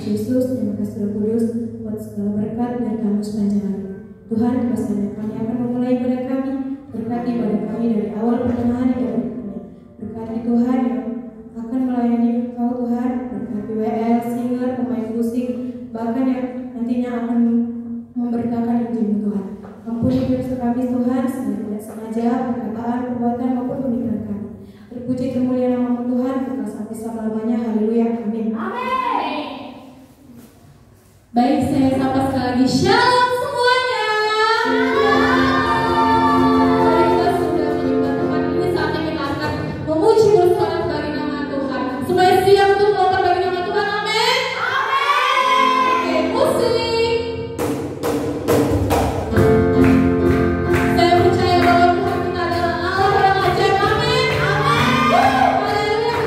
Yesus, terima kasih Roh Kudus buat segala berkat dan kamu sepanjang hari. Tuhan, kepastian kami akan memulai ibadah kami. Berkati ibadah kami dari awal pertengahan hingga akhirnya. Berkati Tuhan yang akan melayani Kau Tuhan. Berkati WL, singer, pemain musik, bahkan yang nantinya akan memberitakan Injil Tuhan. Ampuni dosa kami Tuhan, segala tidak sengaja, perkataan, perbuatan maupun pemikiran kami. Terpuji kemuliaan nama Tuhan, kekal sampai selama-lamanya. Haleluya, amin. Amin. Baik, saya sapa sekali lagi. Shalom semuanya. Mari kita sudah menyembah Tuhan. Ini saatnya kita akan memuji bersorak bagi nama Tuhan. Supaya siap untuk melompat bagi nama Tuhan. Amin. Amin. Oke, musik. Saya percaya bahwa Tuhan kita adalah Allah yang ajaib. Amin. Amin. Haleluya.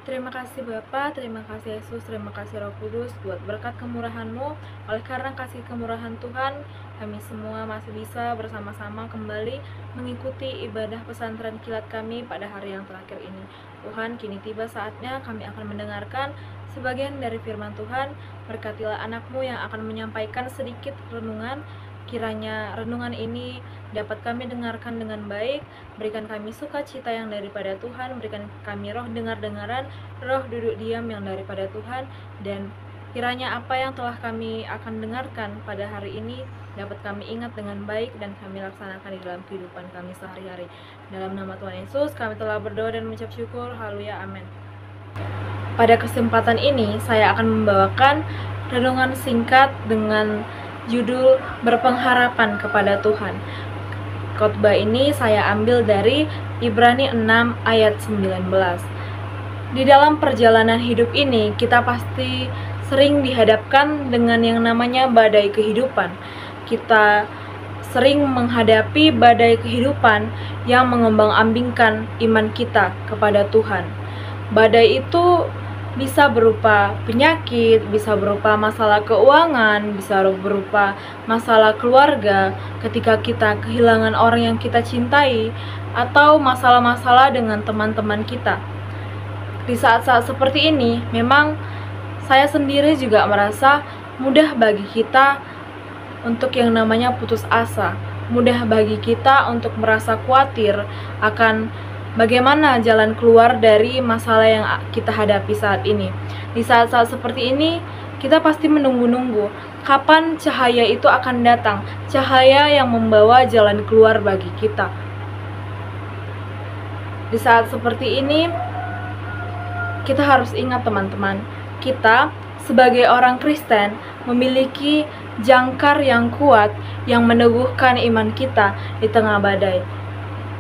Terima kasih Bapa, terima kasih Yesus, terima kasih Roh Kudus buat berkat kemurahan-Mu. Oleh karena kasih kemurahan Tuhan, kami semua masih bisa bersama-sama kembali mengikuti ibadah pesantren kilat kami pada hari yang terakhir ini. Tuhan, kini tiba saatnya kami akan mendengarkan sebagian dari firman Tuhan. Berkatilah anak-Mu yang akan menyampaikan sedikit renungan. Kiranya renungan ini dapat kami dengarkan dengan baik. Berikan kami sukacita yang daripada Tuhan. Berikan kami roh dengar-dengaran, roh duduk diam yang daripada Tuhan. Dan kiranya apa yang telah kami akan dengarkan pada hari ini dapat kami ingat dengan baik dan kami laksanakan di dalam kehidupan kami sehari-hari. Dalam nama Tuhan Yesus kami telah berdoa dan mengucap syukur. Haleluya, amin. Pada kesempatan ini saya akan membawakan renungan singkat dengan judul berpengharapan kepada Tuhan. Khotbah ini saya ambil dari Ibrani 6 ayat 19. Di dalam perjalanan hidup ini kita pasti sering dihadapkan dengan yang namanya badai kehidupan. Kita sering menghadapi badai kehidupan yang mengembang-ambingkan iman kita kepada Tuhan. Badai itu bisa berupa penyakit, bisa berupa masalah keuangan, bisa berupa masalah keluarga, ketika kita kehilangan orang yang kita cintai, atau masalah-masalah dengan teman-teman kita. Di saat-saat seperti ini, memang saya sendiri juga merasa mudah bagi kita untuk yang namanya putus asa, mudah bagi kita untuk merasa khawatir akan bagaimana jalan keluar dari masalah yang kita hadapi saat ini. Di saat-saat seperti ini, kita pasti menunggu-nunggu kapan cahaya itu akan datang, cahaya yang membawa jalan keluar bagi kita. Di saat seperti ini, kita harus ingat teman-teman, kita sebagai orang Kristen memiliki jangkar yang kuat yang meneguhkan iman kita di tengah badai.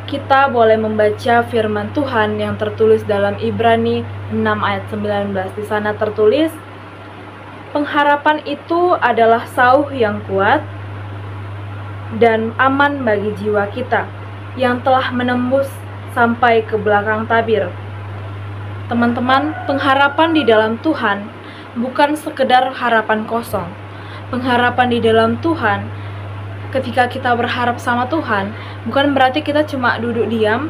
Kita boleh membaca firman Tuhan yang tertulis dalam Ibrani 6 ayat 19. Di sana tertulis, pengharapan itu adalah sauh yang kuat dan aman bagi jiwa kita yang telah menembus sampai ke belakang tabir. Teman-teman, pengharapan di dalam Tuhan bukan sekedar harapan kosong. Pengharapan di dalam Tuhan, ketika kita berharap sama Tuhan, bukan berarti kita cuma duduk diam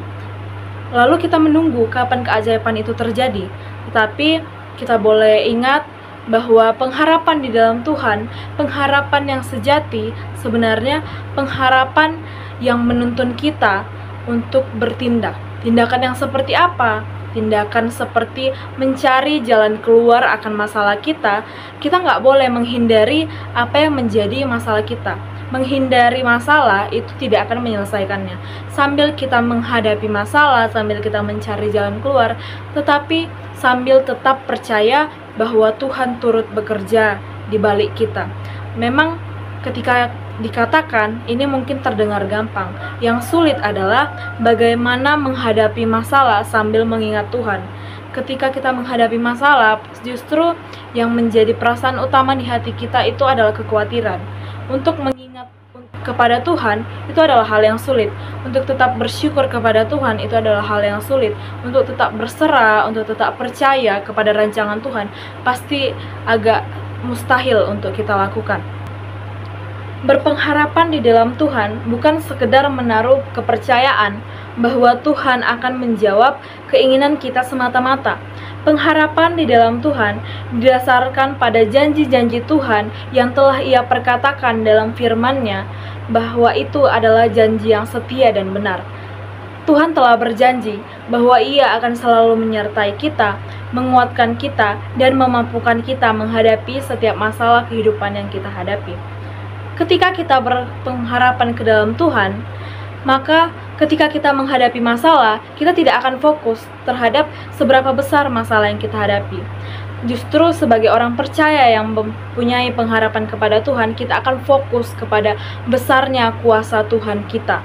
lalu kita menunggu kapan keajaiban itu terjadi. Tetapi kita boleh ingat bahwa pengharapan di dalam Tuhan, pengharapan yang sejati, sebenarnya pengharapan yang menuntun kita untuk bertindak. Tindakan yang seperti apa? Tindakan seperti mencari jalan keluar akan masalah kita. Kita nggak boleh menghindari apa yang menjadi masalah kita. Menghindari masalah itu tidak akan menyelesaikannya. Sambil kita menghadapi masalah, sambil kita mencari jalan keluar, tetapi sambil tetap percaya bahwa Tuhan turut bekerja di balik kita. Memang ketika dikatakan ini mungkin terdengar gampang. Yang sulit adalah bagaimana menghadapi masalah sambil mengingat Tuhan. Ketika kita menghadapi masalah, justru yang menjadi perasaan utama di hati kita itu adalah kekhawatiran. Untuk mengingat kepada Tuhan itu adalah hal yang sulit. Untuk tetap bersyukur kepada Tuhan itu adalah hal yang sulit. Untuk tetap berserah, untuk tetap percaya kepada rancangan Tuhan pasti agak mustahil untuk kita lakukan. Berpengharapan di dalam Tuhan bukan sekedar menaruh kepercayaan bahwa Tuhan akan menjawab keinginan kita semata-mata. Pengharapan di dalam Tuhan didasarkan pada janji-janji Tuhan yang telah Ia perkatakan dalam firman-Nya, bahwa itu adalah janji yang setia dan benar. Tuhan telah berjanji bahwa Ia akan selalu menyertai kita, menguatkan kita, dan memampukan kita menghadapi setiap masalah kehidupan yang kita hadapi. Ketika kita berpengharapan ke dalam Tuhan, maka ketika kita menghadapi masalah, kita tidak akan fokus terhadap seberapa besar masalah yang kita hadapi. Justru sebagai orang percaya yang mempunyai pengharapan kepada Tuhan, kita akan fokus kepada besarnya kuasa Tuhan kita.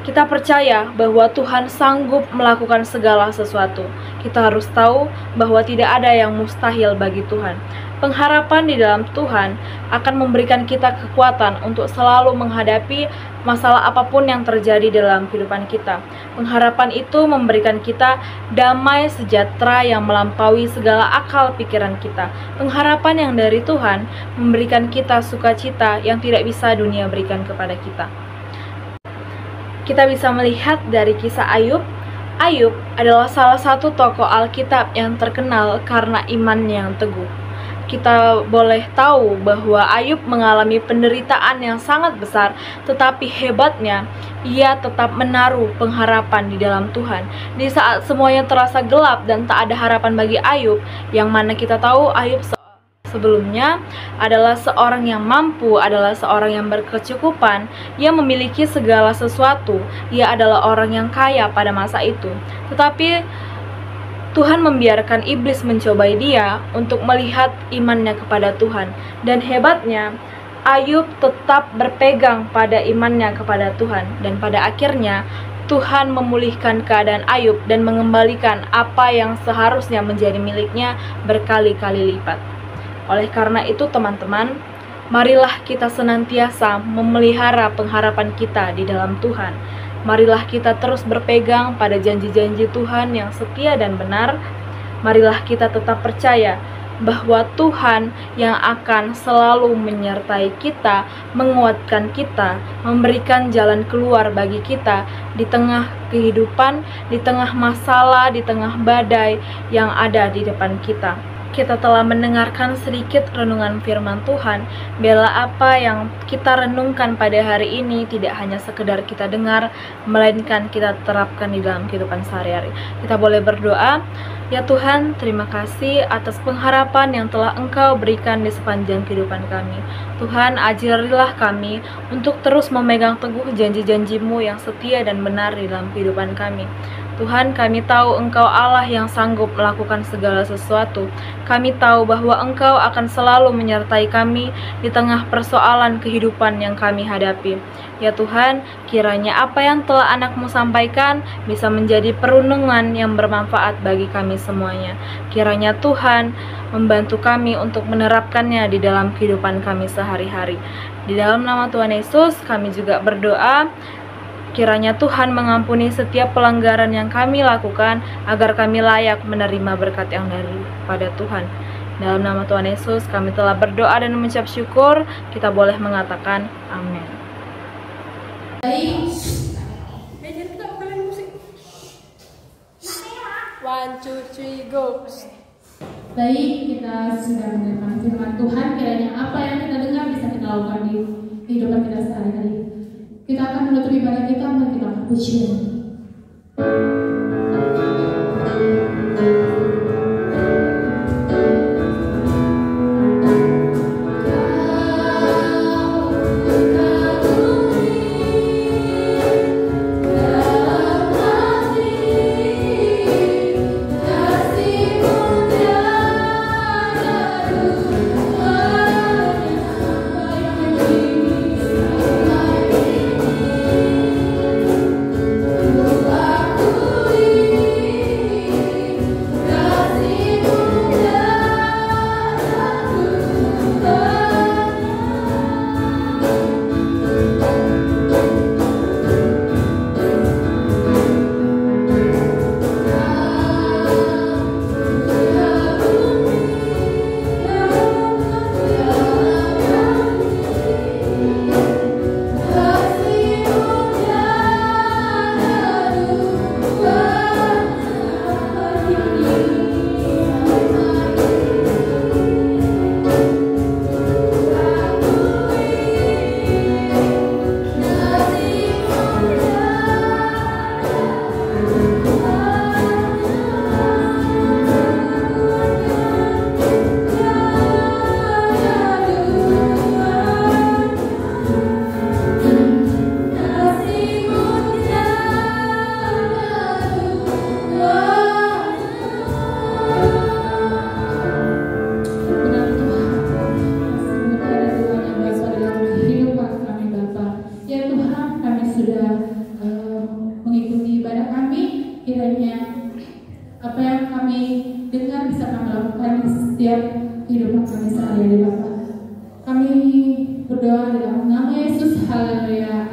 Kita percaya bahwa Tuhan sanggup melakukan segala sesuatu. kita harus tahu bahwa tidak ada yang mustahil bagi Tuhan. Pengharapan di dalam Tuhan akan memberikan kita kekuatan untuk selalu menghadapi masalah apapun yang terjadi dalam kehidupan kita. Pengharapan itu memberikan kita damai sejahtera yang melampaui segala akal pikiran kita. Pengharapan yang dari Tuhan memberikan kita sukacita yang tidak bisa dunia berikan kepada kita. Kita bisa melihat dari kisah Ayub. Ayub adalah salah satu tokoh Alkitab yang terkenal karena imannya yang teguh. Kita boleh tahu bahwa Ayub mengalami penderitaan yang sangat besar, tetapi hebatnya ia tetap menaruh pengharapan di dalam Tuhan. Di saat semuanya terasa gelap dan tak ada harapan bagi Ayub, yang mana kita tahu Ayub sebelumnya adalah seorang yang mampu, adalah seorang yang berkecukupan, ia memiliki segala sesuatu, ia adalah orang yang kaya pada masa itu. Tetapi Tuhan membiarkan iblis mencobai dia untuk melihat imannya kepada Tuhan. Dan hebatnya, Ayub tetap berpegang pada imannya kepada Tuhan. Dan pada akhirnya, Tuhan memulihkan keadaan Ayub dan mengembalikan apa yang seharusnya menjadi miliknya berkali-kali lipat. Oleh karena itu teman-teman, marilah kita senantiasa memelihara pengharapan kita di dalam Tuhan. Marilah kita terus berpegang pada janji-janji Tuhan yang setia dan benar. Marilah kita tetap percaya bahwa Tuhan yang akan selalu menyertai kita, menguatkan kita, memberikan jalan keluar bagi kita di tengah kehidupan, di tengah masalah, di tengah badai yang ada di depan kita. Kita telah mendengarkan sedikit renungan firman Tuhan. Biarlah apa yang kita renungkan pada hari ini tidak hanya sekedar kita dengar, melainkan kita terapkan di dalam kehidupan sehari-hari. Kita boleh berdoa. Ya Tuhan, terima kasih atas pengharapan yang telah Engkau berikan di sepanjang kehidupan kami. Tuhan, ajarilah kami untuk terus memegang teguh janji-janji-Mu yang setia dan benar di dalam kehidupan kami. Tuhan, kami tahu Engkau Allah yang sanggup melakukan segala sesuatu. Kami tahu bahwa Engkau akan selalu menyertai kami di tengah persoalan kehidupan yang kami hadapi. Ya Tuhan, kiranya apa yang telah Anak-Mu sampaikan bisa menjadi perundungan yang bermanfaat bagi kami semuanya. Kiranya Tuhan membantu kami untuk menerapkannya di dalam kehidupan kami sehari-hari. Di dalam nama Tuhan Yesus, kami juga berdoa. Kiranya Tuhan mengampuni setiap pelanggaran yang kami lakukan, agar kami layak menerima berkat yang daripada Tuhan. Dalam nama Tuhan Yesus, kami telah berdoa dan mengucap syukur. Kita boleh mengatakan amin. Baik. Kita bukan musik. 1, 2, 3, go. Baik, kita sudah mendengar firman Tuhan. Kiranya apa yang kita dengar bisa kita lakukan di kehidupan kita sehari-hari. Kita akan menutup ibadah kita dengan kita pujian. Aku setiap kehidupan kami sehari-hari Bapak. Kami berdoa dalam nama Yesus, haleluya.